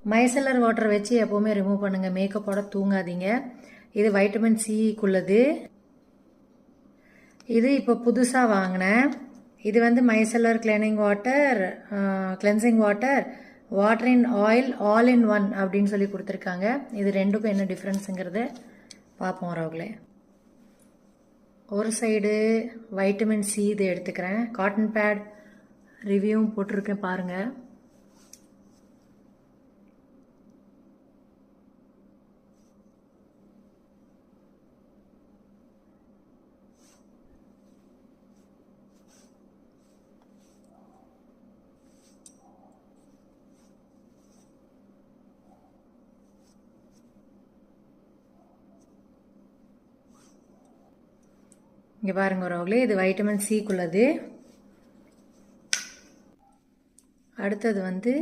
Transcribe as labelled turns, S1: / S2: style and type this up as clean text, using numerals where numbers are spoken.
S1: மைசெல்லர் water வச்சு எப்போவுமே remove பண்ணுங்கள், மேக்கப்போட தூங்காதீங்க. இது வைட்டமின் சிக்குள்ளது. இது இப்போ புதுசாக வாங்கினேன். இது வந்து micellar cleaning water, cleansing water, water in oil all in one அப்படின்னு சொல்லி கொடுத்துருக்காங்க. இது ரெண்டுக்கும் என்ன டிஃப்ரென்ஸுங்கிறத பார்ப்போம் உறவுகளே. ஒரு சைடு வைட்டமின் சி இது எடுத்துக்கிறேன். காட்டன் பேட் ரிவ்யூவும் போட்டிருக்கேன் பாருங்கள். இங்கே பாருங்க உறவுகளே, இது வைட்டமின் சிக்குள்ளது. அடுத்தது வந்து